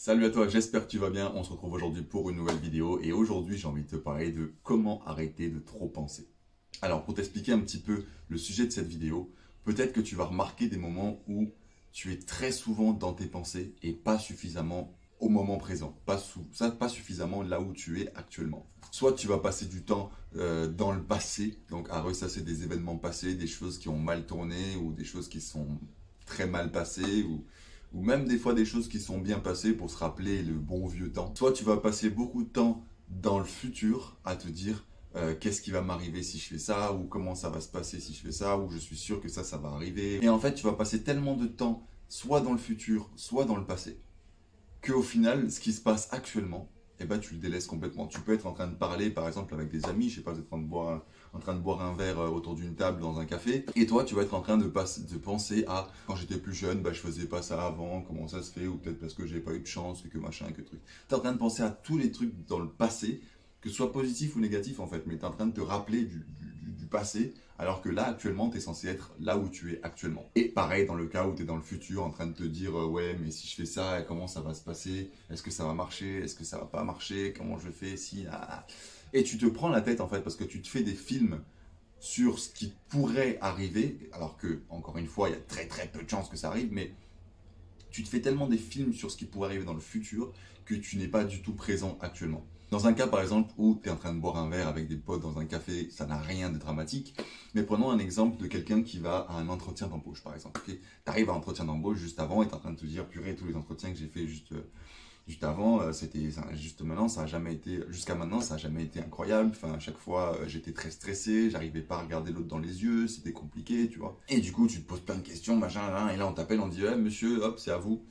Salut à toi, j'espère que tu vas bien. On se retrouve aujourd'hui pour une nouvelle vidéo et aujourd'hui j'ai envie de te parler de comment arrêter de trop penser. Alors pour t'expliquer un petit peu le sujet de cette vidéo, peut-être que tu vas remarquer des moments où tu es très souvent dans tes pensées et pas suffisamment au moment présent, pas suffisamment là où tu es actuellement. Soit tu vas passer du temps dans le passé, donc à ressasser des événements passés, des choses qui ont mal tourné ou des choses qui sont très mal passées ou même des fois des choses qui sont bien passées pour se rappeler le bon vieux temps. Soit tu vas passer beaucoup de temps dans le futur à te dire qu'est-ce qui va m'arriver si je fais ça, ou comment ça va se passer si je fais ça, ou je suis sûr que ça va arriver. Et en fait, tu vas passer tellement de temps soit dans le futur, soit dans le passé, qu'au final, ce qui se passe actuellement, eh ben, tu le délaisses complètement. Tu peux être en train de parler, par exemple, avec des amis, je sais pas, vous êtes en train de boire un verre autour d'une table dans un café, et toi, tu vas être en train de penser à quand j'étais plus jeune, bah, je faisais pas ça avant, comment ça se fait, ou peut-être parce que j'ai pas eu de chance, que machin, que truc. Tu es en train de penser à tous les trucs dans le passé, que ce soit positif ou négatif en fait, mais tu es en train de te rappeler du passé, alors que là, actuellement, tu es censé être là où tu es actuellement. Et pareil, dans le cas où tu es dans le futur, en train de te dire ouais, mais si je fais ça, comment ça va se passer? Est-ce que ça va marcher? Est-ce que ça va pas marcher? Comment je fais? Si, ah. Et tu te prends la tête en fait, parce que tu te fais des films sur ce qui pourrait arriver, alors que, encore une fois, il y a très très peu de chances que ça arrive, mais tu te fais tellement des films sur ce qui pourrait arriver dans le futur que tu n'es pas du tout présent actuellement. Dans un cas par exemple où tu es en train de boire un verre avec des potes dans un café, ça n'a rien de dramatique, mais prenons un exemple de quelqu'un qui va à un entretien d'embauche par exemple. Okay, tu arrives à un entretien d'embauche juste avant et tu es en train de te dire purée, tous les entretiens que j'ai fait juste avant, juste maintenant, ça a jamais été, jusqu'à maintenant, ça n'a jamais été incroyable. Enfin, à chaque fois, j'étais très stressé, j'arrivais pas à regarder l'autre dans les yeux, c'était compliqué, tu vois. Et du coup, tu te poses plein de questions, machin, là, et là, on t'appelle, on dit, monsieur, hop, c'est à vous.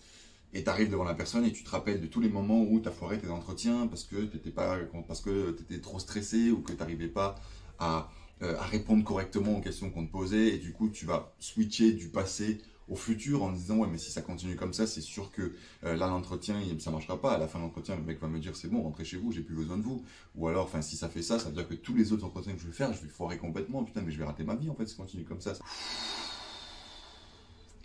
Et tu arrives devant la personne et tu te rappelles de tous les moments où tu as foiré tes entretiens parce que tu étais trop stressé ou que tu n'arrivais pas à répondre correctement aux questions qu'on te posait. Et du coup, tu vas switcher du passé au futur en disant ouais, mais si ça continue comme ça, c'est sûr que là l'entretien ça marchera pas. À la fin de l'entretien, le mec va me dire c'est bon, rentrez chez vous, j'ai plus besoin de vous. Ou alors, enfin, si ça fait ça, ça veut dire que tous les autres entretiens que je vais faire, je vais foirer complètement. Putain, mais je vais rater ma vie en fait si ça continue comme ça.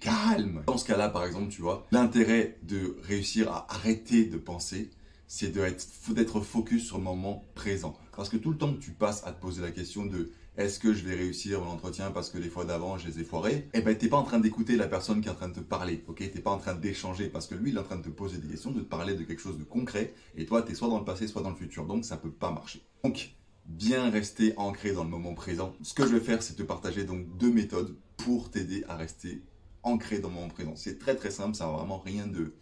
Calme. Dans ce cas-là, par exemple, tu vois, l'intérêt de réussir à arrêter de penser, c'est d'être focus sur le moment présent. Parce que tout le temps que tu passes à te poser la question de est-ce que je vais réussir mon entretien parce que les fois d'avant je les ai foirés, eh ben t'es pas en train d'écouter la personne qui est en train de te parler, ok? T'es pas en train d'échanger parce que lui il est en train de te poser des questions, de te parler de quelque chose de concret et toi t'es soit dans le passé, soit dans le futur, donc ça peut pas marcher. Donc, bien rester ancré dans le moment présent. Ce que je vais faire, c'est te partager donc 2 méthodes pour t'aider à rester ancré dans le moment présent. C'est très très simple, ça n'a vraiment rien de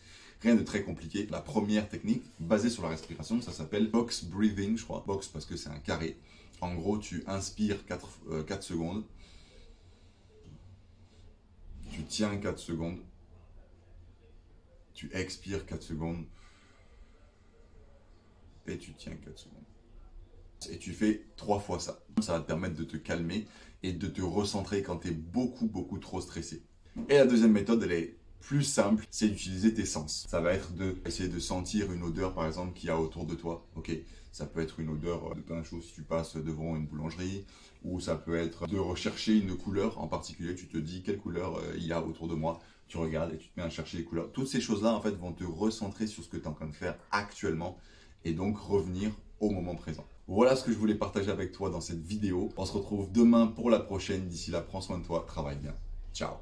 très compliqué. La première technique, basée sur la respiration, ça s'appelle box breathing, je crois. Box parce que c'est un carré. En gros, tu inspires 4 secondes. Tu tiens 4 secondes. Tu expires 4 secondes. Et tu tiens 4 secondes. Et tu fais 3 fois ça. Ça va te permettre de te calmer et de te recentrer quand tu es beaucoup trop stressé. Et la deuxième méthode, elle est plus simple, c'est d'utiliser tes sens. Ça va être d'essayer de sentir une odeur, par exemple, qu'il y a autour de toi. Ok, ça peut être une odeur de plein de choses si tu passes devant une boulangerie, ou ça peut être de rechercher une couleur en particulier. Tu te dis quelle couleur il y a autour de moi. Tu regardes et tu te mets à chercher les couleurs. Toutes ces choses-là, en fait, vont te recentrer sur ce que tu es en train de faire actuellement et donc revenir au moment présent. Voilà ce que je voulais partager avec toi dans cette vidéo. On se retrouve demain pour la prochaine. D'ici là, prends soin de toi, travaille bien. Ciao.